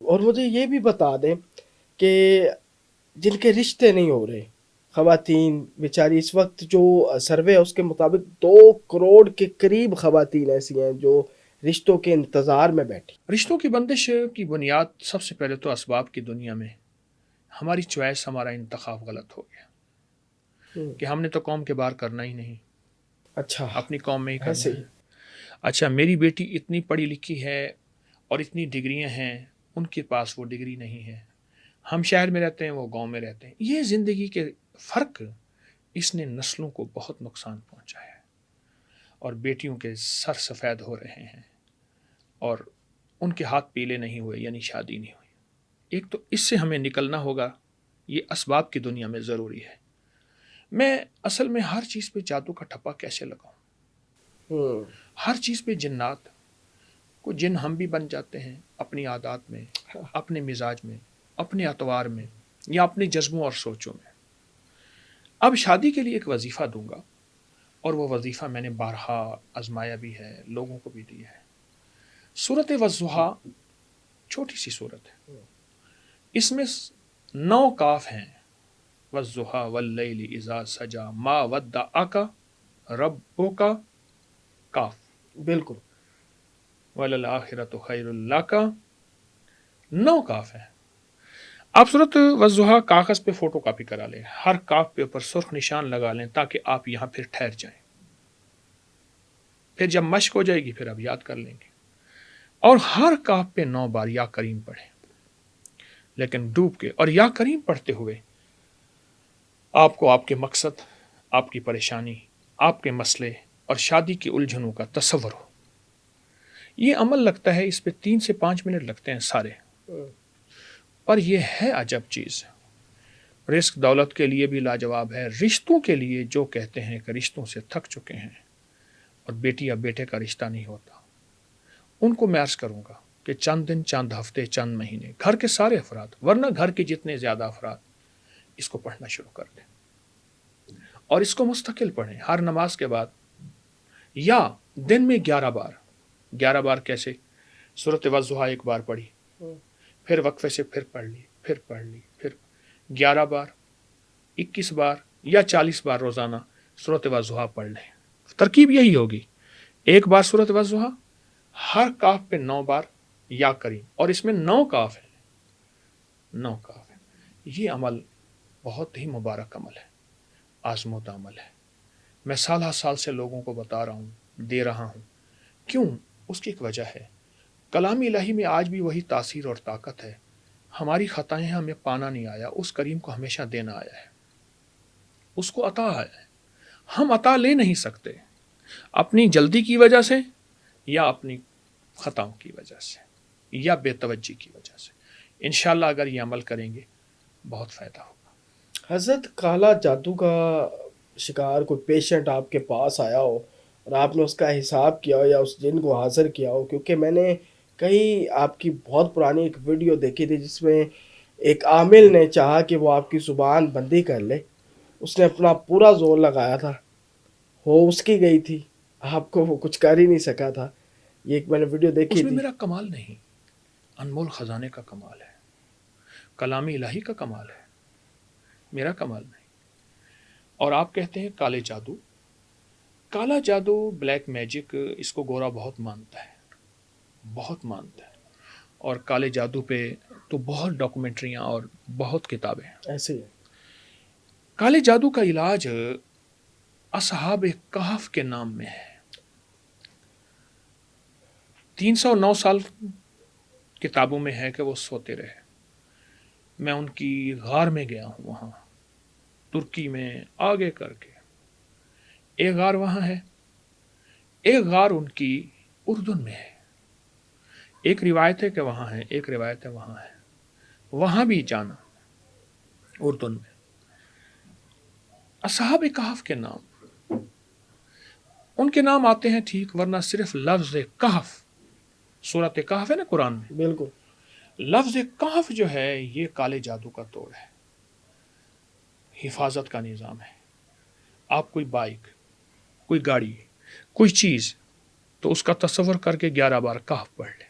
اور مجھے یہ بھی بتا دیں کہ جن کے رشتے نہیں ہو رہے، خواتین بیچاری، اس وقت جو سروے ہے اس کے مطابق 2 کروڑ کے قریب خواتین ایسی ہیں جو رشتوں کے انتظار میں بیٹھی. رشتوں کی بندش کی بنیاد سب سے پہلے تو اسباب کی دنیا میں ہماری چوائس، ہمارا انتخاب غلط ہو گیا کہ ہم نے تو قوم کے باہر کرنا ہی نہیں، اچھا، اپنی قوم میں ہی ایسے کرنا ہی. ہے. اچھا، میری بیٹی اتنی پڑھی لکھی ہے اور اتنی ڈگریاں ہیں، ان کے پاس وہ ڈگری نہیں ہے. ہم شہر میں رہتے ہیں، وہ گاؤں میں رہتے ہیں. یہ زندگی کے فرق، اس نے نسلوں کو بہت نقصان پہنچایا ہے، اور بیٹیوں کے سر سفید ہو رہے ہیں اور ان کے ہاتھ پیلے نہیں ہوئے، یعنی شادی نہیں ہوئی. ایک تو اس سے ہمیں نکلنا ہوگا، یہ اسباب کی دنیا میں ضروری ہے. میں اصل میں ہر چیز پہ جادو کا ٹھپا کیسے لگاؤں؟ ہر چیز پہ جنات کو، جن ہم بھی بن جاتے ہیں اپنی عادات میں، اپنے مزاج میں، اپنے اطوار میں، یا اپنے جذبوں اور سوچوں میں. اب شادی کے لیے ایک وظیفہ دوں گا، اور وہ وظیفہ میں نے بارہا آزمایا بھی ہے، لوگوں کو بھی دیا ہے. سورت والضحیٰ چھوٹی سی صورت ہے، اس میں 9 کاف ہیں. والضحیٰ واللیل اذا سجا ما ودعک ربک، کاف. بالکل. وللآخرۃ خیر لک، 9 کاف ہیں. آپ صورت والضحیٰ کاغذ پہ فوٹو کاپی کرا لیں، ہر کاف پہ اوپر سرخ نشان لگا لیں تاکہ آپ یہاں پھر ٹھہر جائیں. پھر جب مشق ہو جائے گی پھر آپ یاد کر لیں گے. اور ہر کاف پہ 9 بار یا کریم پڑھیں، لیکن ڈوب کے. اور یا کریم پڑھتے ہوئے آپ کو آپ کے مقصد، آپ کی پریشانی، آپ کے مسئلے اور شادی کی الجھنوں کا تصور ہو. یہ عمل لگتا ہے، اس پہ 3 سے 5 منٹ لگتے ہیں سارے، پر یہ ہے عجب چیز. رزق دولت کے لیے بھی لاجواب ہے. رشتوں کے لیے جو کہتے ہیں کہ رشتوں سے تھک چکے ہیں اور بیٹی یا بیٹے کا رشتہ نہیں ہوتا، ان کو میں عرض کروں گا کہ چند دن، چند ہفتے، چند مہینے، گھر کے سارے افراد، ورنہ گھر کے جتنے زیادہ افراد، اس کو پڑھنا شروع کر دیں اور اس کو مستقل پڑھیں ہر نماز کے بعد، یا دن میں 11 بار. 11 بار کیسے؟ سورۃ والضحیٰ 1 بار پڑھی، پھر وقفے سے پھر پڑھ لی، پھر پڑھ لی، پھر 11 بار، 21 بار یا 40 بار روزانہ سورۃ والضحیٰ پڑھ لیں. ترکیب یہی ہوگی: 1 بار سورۃ والضحیٰ، ہر کاف پہ 9 بار یا کریم، اور اس میں 9 کاف ہیں. 9 کاف ہیں. یہ عمل بہت ہی مبارک عمل ہے، آزمودہ عمل ہے. میں سالہ سال سے لوگوں کو بتا رہا ہوں، دے رہا ہوں. کیوں؟ اس کی ایک وجہ ہے. کلام الہی میں آج بھی وہی تاثیر اور طاقت ہے. ہماری خطائیں ہمیں پانا نہیں آیا، اس کریم کو ہمیشہ دینا آیا ہے، اس کو عطا ہے. ہم عطا لے نہیں سکتے، اپنی جلدی کی وجہ سے، یا اپنی خطاؤں کی وجہ سے، یا بے توجہی کی وجہ سے. انشاءاللہ اگر یہ عمل کریں گے بہت فائدہ ہوگا. حضرت، کالا جادو کا شکار کوئی پیشنٹ آپ کے پاس آیا ہو اور آپ نے اس کا حساب کیا ہو یا اس جن کو حاضر کیا ہو، کیونکہ میں نے کہیں آپ کی بہت پرانی ایک ویڈیو دیکھی تھی جس میں ایک عامل نے چاہا کہ وہ آپ کی زبان بندی کر لے، اس نے اپنا پورا زور لگایا تھا، ہو اس کی گئی تھی، آپ کو وہ کچھ کر ہی نہیں سکا تھا. یہ ایک میں نے ویڈیو دیکھی اس میں تھی. میرا کمال نہیں، انمول خزانے کا کمال ہے، کلام الہی کا کمال ہے، میرا کمال نہیں. اور آپ کہتے ہیں کالے جادو. کالا جادو، بلیک میجک، اس کو گورا بہت مانتا ہے، بہت مانتا ہے. اور کالے جادو پہ تو بہت ڈاکومنٹریاں اور بہت کتابیں ہیں. ایسے ہی. کالے جادو کا علاج اصحاب کہف کے نام میں ہے. 309 سال کتابوں میں ہے کہ وہ سوتے رہے. میں ان کی غار میں گیا ہوں، وہاں ترکی میں آگے کر کے ایک غار وہاں ہے، ایک غار ان کی اردن میں ہے. ایک روایت ہے کہ وہاں ہے، ایک روایت ہے وہاں ہے. وہاں بھی جانا، اردن میں. اصحاب کہف کے نام، ان کے نام آتے ہیں ٹھیک، ورنہ صرف لفظ کہف، سورۃ کہف ہے نا قرآن میں، بالکل. لفظ کہف جو ہے یہ کالے جادو کا توڑ ہے، حفاظت کا نظام ہے. آپ کوئی بائک، کوئی گاڑی، کوئی چیز، تو اس کا تصور کر کے 11 بار کہف پڑھ لیں.